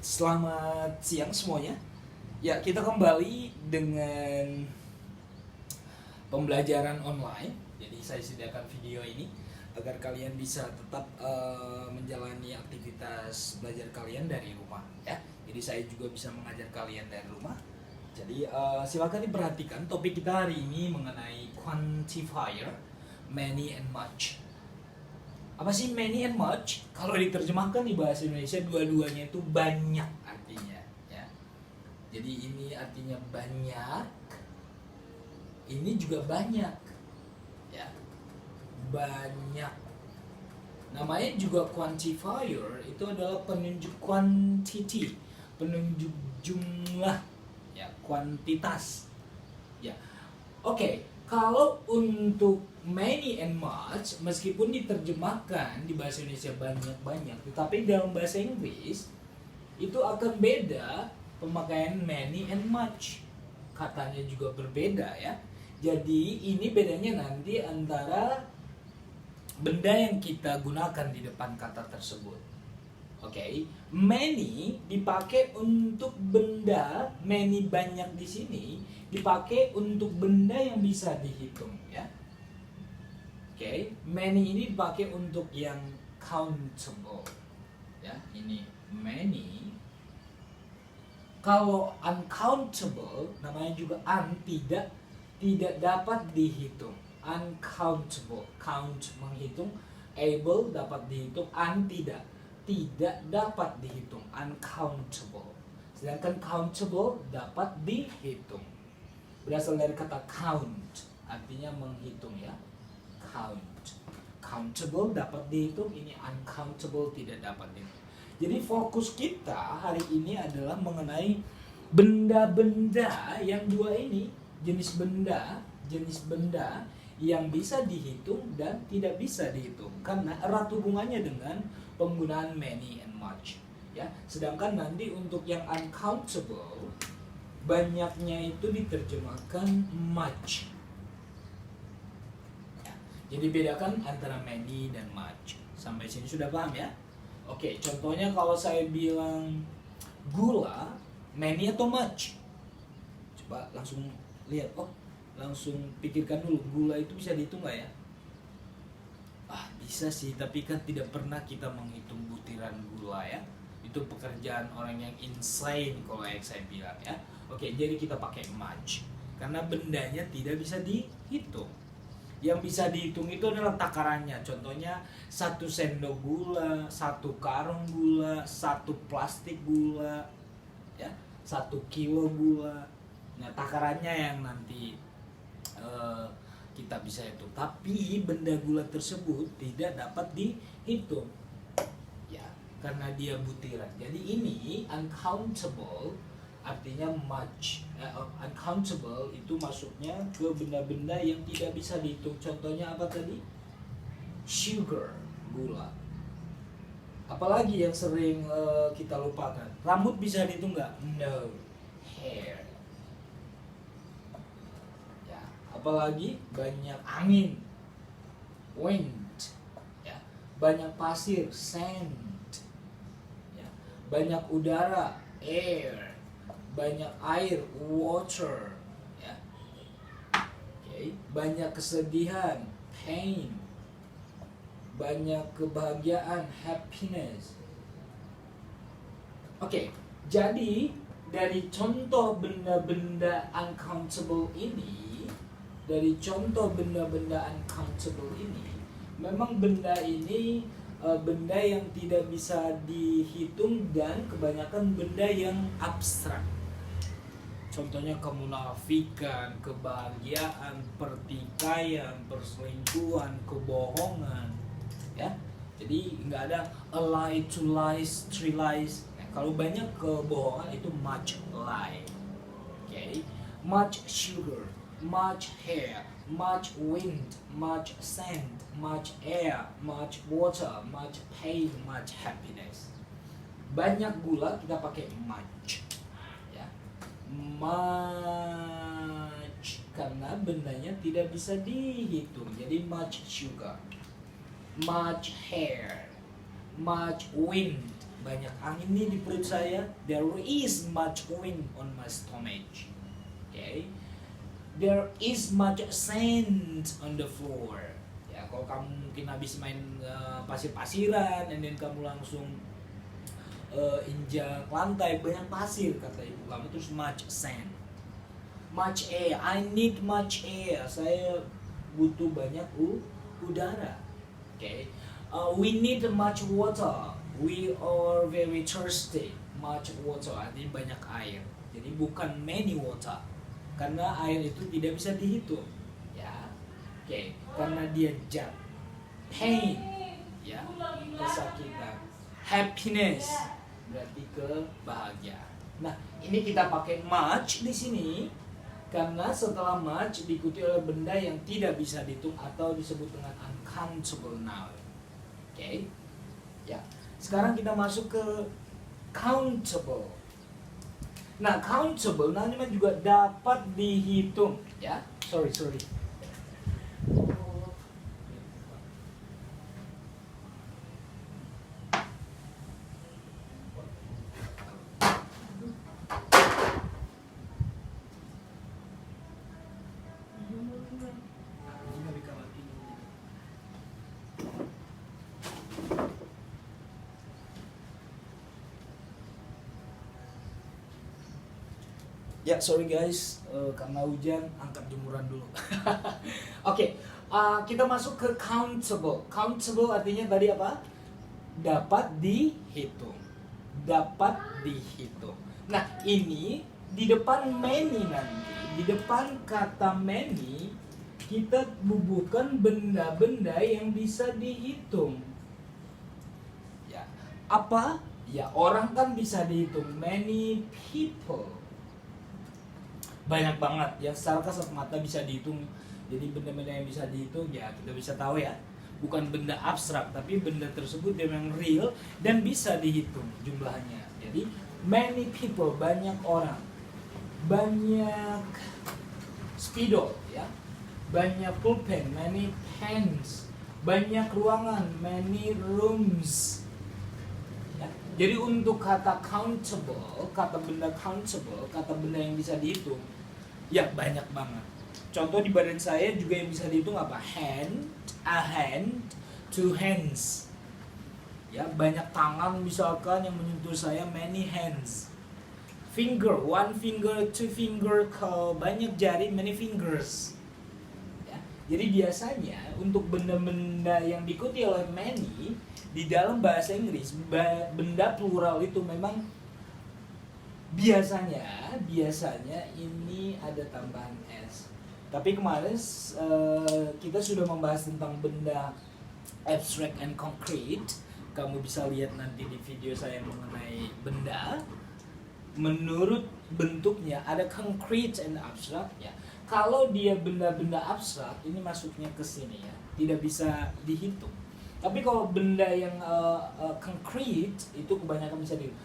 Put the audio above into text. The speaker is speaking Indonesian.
Selamat siang semuanya. Ya, kita kembali dengan pembelajaran online. Jadi saya sediakan video ini agar kalian bisa tetap menjalani aktivitas belajar kalian dari rumah ya. Jadi saya juga bisa mengajar kalian dari rumah. Jadi silakan diperhatikan topik kita hari ini mengenai quantifier, many and much. Apa sih many and much? Kalau diterjemahkan di bahasa Indonesia dua-duanya itu banyak artinya ya. Jadi ini artinya banyak, ini juga banyak ya. Banyak. Namanya juga quantifier, itu adalah penunjuk quantity, penunjuk jumlah ya, kuantitas ya. Oke, kalau untuk many and much, meskipun diterjemahkan di bahasa Indonesia banyak-banyak, tetapi dalam bahasa Inggris itu akan beda pemakaian many and much. Katanya juga berbeda ya. Jadi ini bedanya nanti antara benda yang kita gunakan di depan kata tersebut. Oke, many dipakai untuk benda, many banyak di sini dipakai untuk benda yang bisa dihitung ya. Oke, many ini dipakai untuk yang countable ya. Ini many. Kalau uncountable namanya juga tidak dapat dihitung. Uncountable, count menghitung, able dapat dihitung, tidak dapat dihitung, uncountable. Sedangkan countable dapat dihitung. Berasal dari kata count, artinya menghitung ya. Countable dapat dihitung, ini uncountable tidak dapat dihitung. Jadi fokus kita hari ini adalah mengenai benda-benda yang dua ini, jenis benda yang bisa dihitung dan tidak bisa dihitung karena erat hubungannya dengan penggunaan many and much ya. Sedangkan nanti untuk yang uncountable banyaknya itu diterjemahkan much. Jadi bedakan antara many dan much. Sampai sini sudah paham ya? Oke, contohnya kalau saya bilang gula, many atau much? Coba langsung lihat, langsung pikirkan dulu, gula itu bisa dihitung nggak ya? Bisa sih, tapi kan tidak pernah kita menghitung butiran gula ya. Itu pekerjaan orang yang insane kalau yang saya bilang ya. Oke, jadi kita pakai much karena bendanya tidak bisa dihitung. Yang bisa dihitung itu adalah takarannya. Contohnya 1 sendok gula, 1 karung gula, 1 plastik gula, ya, 1 kilo gula. Nah, takarannya yang nanti kita bisa hitung. Tapi benda gula tersebut tidak dapat dihitung, ya, karena dia butiran. Jadi ini uncountable. Artinya much, uncountable itu masuknya ke benda-benda yang tidak bisa dihitung. Contohnya apa tadi? Sugar, gula. Apalagi yang sering kita lupakan? Rambut bisa dihitung nggak? No. Hair. Ya. Apalagi banyak angin, wind. Ya. Banyak pasir, sand. Ya. Banyak udara, air. Banyak air, water ya. Okay. Banyak kesedihan, pain. Banyak kebahagiaan, happiness. Oke, jadi dari contoh benda-benda uncountable ini, memang benda ini benda yang tidak bisa dihitung dan kebanyakan benda yang abstrak. Contohnya kemunafikan, kebahagiaan, pertikaian, perselingkuhan, kebohongan, ya. Jadi nggak ada a lie, two lies, three lies. Nah, kalau banyak kebohongan itu much lie, okay? Much sugar, much hair, much wind, much sand, much air, much water, much pain, much happiness. Banyak gula kita pakai much. Much karena bendanya tidak bisa dihitung, jadi much sugar, much hair, much wind, banyak angin nih di perut saya. There is much wind on my stomach. Okay. There is much sand on the floor. Ya, kalau kamu mungkin habis main pasir-pasiran, and then kamu langsung injak lantai banyak pasir, kata ibu kamu, terus much sand. Much air, I need much air. Saya butuh banyak udara. Okay. We need much water. We are very thirsty. Much water, artinya banyak air. Jadi bukan many water, karena air itu tidak bisa dihitung. Ya, oke. Karena dia jat. Pain, ya, kesakitan. Happiness, berarti kebahagiaan. Nah, ini kita pakai much di sini karena setelah much diikuti oleh benda yang tidak bisa dihitung atau disebut dengan uncountable noun. Oke. Ya. Sekarang kita masuk ke countable. Nah, countable namanya juga dapat dihitung, ya. Sorry. Ya, sorry guys, karena hujan, angkat jemuran dulu. Oke, kita masuk ke countable. Countable artinya tadi apa? Dapat dihitung. Dapat dihitung. Nah, ini di depan many nanti, di depan kata many, kita bubuhkan benda-benda yang bisa dihitung. Ya, apa? Ya, orang kan bisa dihitung. Many people. Banyak banget yang secara kasat mata bisa dihitung. Jadi benda-benda yang bisa dihitung ya kita bisa tahu ya, bukan benda abstrak tapi benda tersebut memang real dan bisa dihitung jumlahnya. Jadi many people, banyak orang, banyak spidol ya, banyak pulpen, many pens, banyak ruangan, many rooms ya. Jadi untuk kata countable, kata benda countable, kata benda yang bisa dihitung ya banyak banget. Contoh di badan saya juga yang bisa dihitung apa? Hand, a hand, two hands. Ya, banyak tangan misalkan yang menyentuh saya, many hands. Finger, one finger, two finger, banyak jari, many fingers. Ya, jadi biasanya untuk benda-benda yang diikuti oleh many di dalam bahasa Inggris, benda plural itu memang biasanya ini ada tambahan s. Tapi kemarin kita sudah membahas tentang benda abstract and concrete. Kamu bisa lihat nanti di video saya mengenai benda. Menurut bentuknya ada concrete and abstract ya. Kalau dia benda-benda abstrak ini masuknya ke sini ya, tidak bisa dihitung. Tapi kalau benda yang concrete itu kebanyakan bisa dihitung.